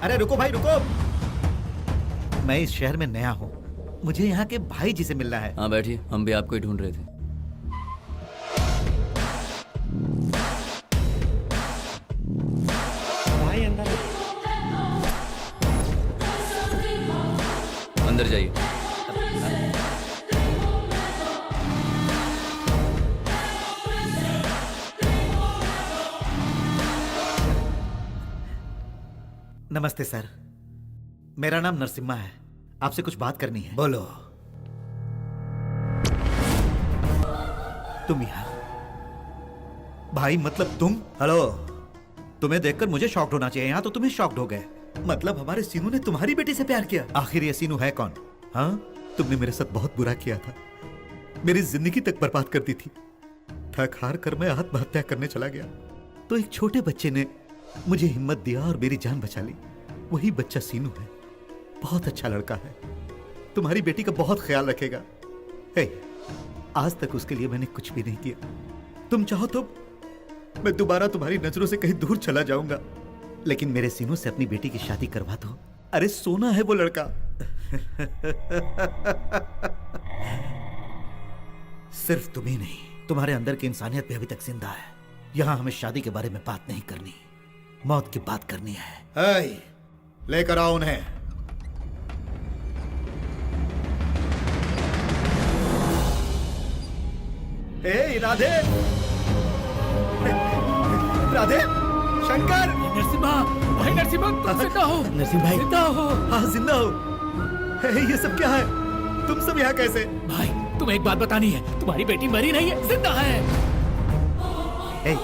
अरे रुको भाई रुको, मैं इस शहर में नया हूँ, मुझे यहाँ के भाई जी से मिलना है। हाँ बैठिए, हम भी आपको ही ढूंढ रहे थे। भाई अंदर अंदर जाइए। नमस्ते सर, मेरा नाम नरसिम्हा है, आपसे कुछ बात करनी है। बोलो। तुम यहाँ भाई, मतलब तुम? हेलो। तुम्हें देखकर मुझे शॉक्ड होना चाहिए, यहाँ तो तुम्हें शॉक्ड हो गए। मतलब हमारे सीनू ने तुम्हारी बेटी से प्यार किया? आखिर ये सीनू है कौन? हाँ, तुमने मेरे साथ बहुत बुरा किया था, मेरी जिंदगी तक बर्बाद कर दी थी। थक हार कर मैं आत्महत्या करने चला गया, तो एक छोटे बच्चे ने मुझे हिम्मत दिया और मेरी जान बचा ली। वही बच्चा सीनू है, बहुत अच्छा लड़का है, तुम्हारी बेटी का बहुत ख्याल रखेगा। हे, आज तक उसके लिए मैंने कुछ भी नहीं किया। तुम चाहो तो मैं दोबारा तुम्हारी नजरों से कहीं दूर चला जाऊंगा, लेकिन मेरे सीनू से अपनी बेटी की शादी करवा दो। अरे सोना है वो लड़का। सिर्फ तुम ही नहीं, तुम्हारे अंदर की इंसानियत भी अभी तक जिंदा है। यहां हमें शादी के बारे में बात नहीं करनी, मौत की बात करनी है। लेकर आओ उन्हें। राधे, राधे, शंकर, नरसिम्हा भाई, नरसिम्हा तुम जिंदा हो? नरसिम्हा भाई जिंदा हो? हाँ जिंदा हो। ये सब क्या है? तुम सब यहाँ कैसे? भाई तुम्हें एक बात बतानी है, तुम्हारी बेटी मरी नहीं है, जिंदा है।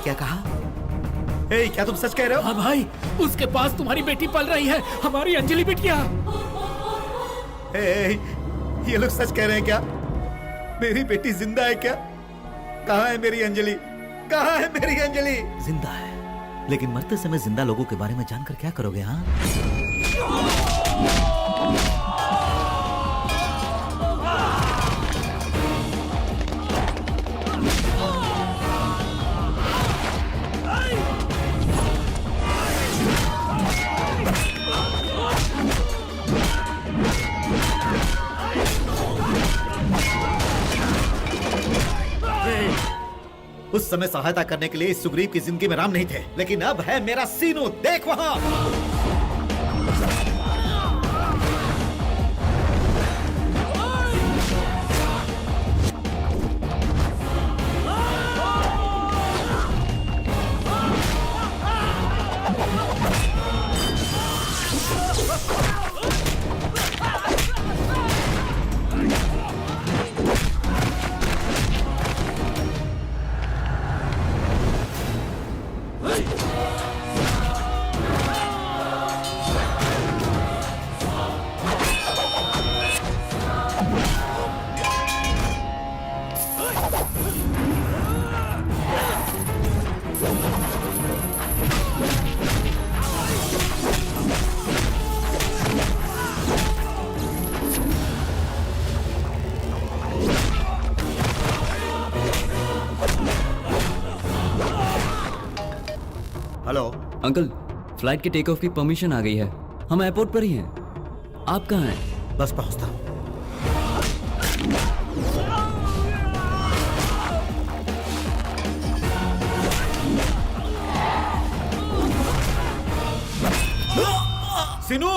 क्या कहा? क्या तुम सच कह रहे हो? हाँ भाई, उसके पास तुम्हारी बेटी पल रही है, हमारी अंजलि बिटिया। ये लोग सच कह रहे हैं क्या? मेरी बेटी जिंदा है क्या? कहाँ है मेरी अंजलि? कहाँ है मेरी अंजलि? जिंदा है, लेकिन मरते समय जिंदा लोगों के बारे में जानकर क्या करोगे? हाँ, उस समय सहायता करने के लिए इस सुग्रीव की जिंदगी में राम नहीं थे, लेकिन अब है मेरा सीनू। देख वहां। हेलो अंकल, फ्लाइट के टेक ऑफ की परमिशन आ गई है, हम एयरपोर्ट पर ही हैं। आप कहाँ हैं? बस पहुंचता हूं। सीनू,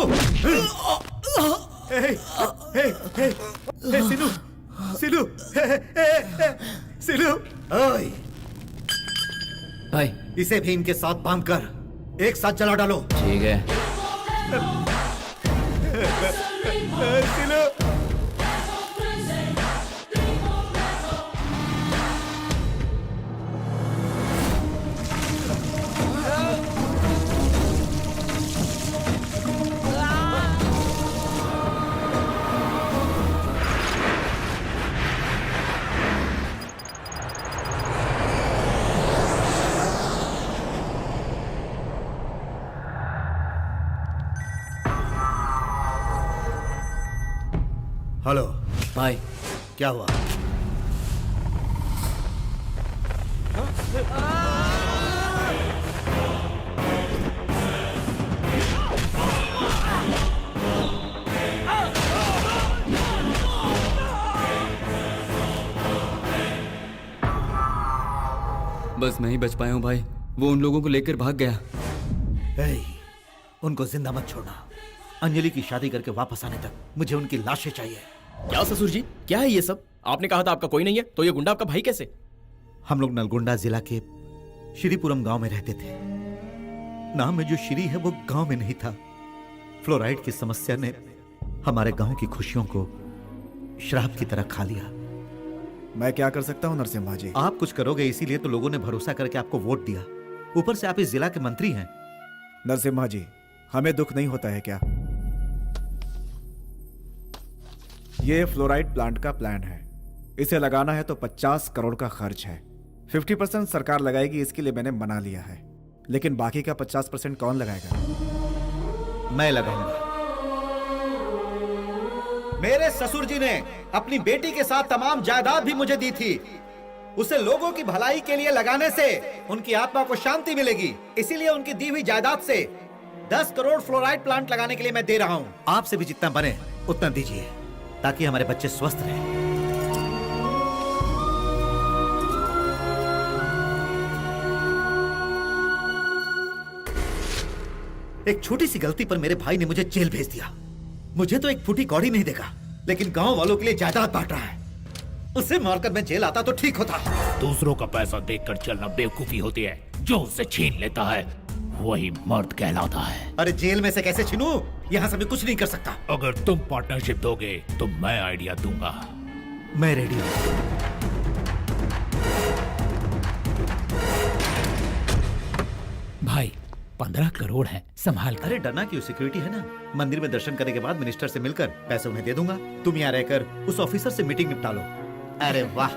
सीनू, सीनू, सीनू, ओए, भाई इसे भी इनके साथ बांधकर एक साथ जला डालो। ठीक है। सीनू, हेलो भाई क्या हुआ? बस मैं ही बच पाया हूँ भाई। वो उन लोगों को लेकर भाग गया। ए, उनको जिंदा मत छोड़ना। अंजलि की शादी करके वापस आने तक मुझे उनकी लाशें चाहिए। क्या ससुर जी, क्या है ये सब? आपने कहा था आपका कोई नहीं है, तो ये गुंडा आपका भाई कैसे? हम लोग नलगोंडा जिला के श्रीपुरम गांव में रहते थे। नाम में जो श्री है वो गांव में नहीं था। फ्लोराइड की समस्या ने हमारे गांव की खुशियों को श्राप की तरह खा लिया। मैं क्या कर सकता हूँ नरसिम्हा जी? आप कुछ करोगे इसीलिए तो लोगों ने भरोसा करके आपको वोट दिया। ऊपर से आप इस जिला के मंत्री हैं। नरसिम्हा जी, हमें दुख नहीं होता है क्या? ये फ्लोराइड प्लांट का प्लान है। इसे लगाना है तो 50 करोड़ का खर्च है। 50% सरकार लगाएगी, इसके लिए मैंने मना लिया है। लेकिन बाकी का 50% कौन लगाएगा? मैं लगाऊंगा। मेरे ससुर जी ने अपनी बेटी के साथ तमाम जायदाद भी मुझे दी थी। उसे लोगों की भलाई के लिए लगाने से उनकी आत्मा को शांति मिलेगी। इसीलिए उनकी दी हुई जायदाद से 10 करोड़ फ्लोराइड प्लांट लगाने के लिए मैं दे रहा हूं। आपसे भी जितना बने उतना दीजिए, ताकि हमारे बच्चे स्वस्थ रहें। एक छोटी सी गलती पर मेरे भाई ने मुझे जेल भेज दिया। मुझे तो एक फूटी कौड़ी नहीं देगा, लेकिन गांव वालों के लिए जायदाद बांट रहा है। उसे मारकर मैं जेल आता तो ठीक होता। दूसरों का पैसा देखकर चलना बेवकूफी होती है। जो उसे छीन लेता है वही मर्द कहलाता है। अरे जेल में से कैसे छीनूं? यहाँ से मैं कुछ नहीं कर सकता। अगर तुम पार्टनरशिप दोगे तो मैं आइडिया दूंगा। मैं रेडी हूँ। भाई 15 करोड़ है, संभाल कर। अरे डरना क्यों? सिक्योरिटी है ना। मंदिर में दर्शन करने के बाद मिनिस्टर से मिलकर पैसे उन्हें दे दूंगा। तुम यहाँ रहकर उस ऑफिसर से मीटिंग निपटा लो। अरे वाह।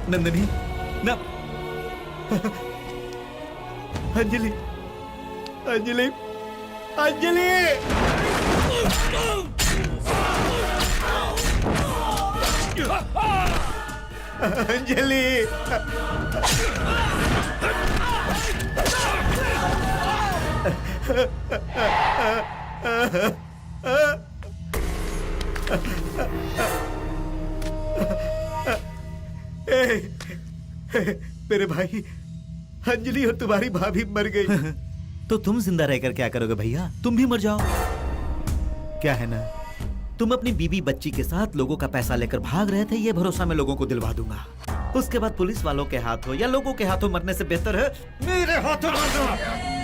नंदनी ना। अंजलि, अंजलि, अंजलि। अंजलि। मेरे भाई, अंजलि और तुम्हारी भाभी मर गई। तो तुम जिंदा रहकर क्या करोगे भैया? तुम भी मर जाओ। क्या है ना, तुम अपनी बीवी बच्ची के साथ लोगों का पैसा लेकर भाग रहे थे, ये भरोसा मैं लोगों को दिलवा दूंगा। उसके बाद पुलिस वालों के हाथों या लोगों के हाथों मरने से बेहतर है मेरे हाथों मरना।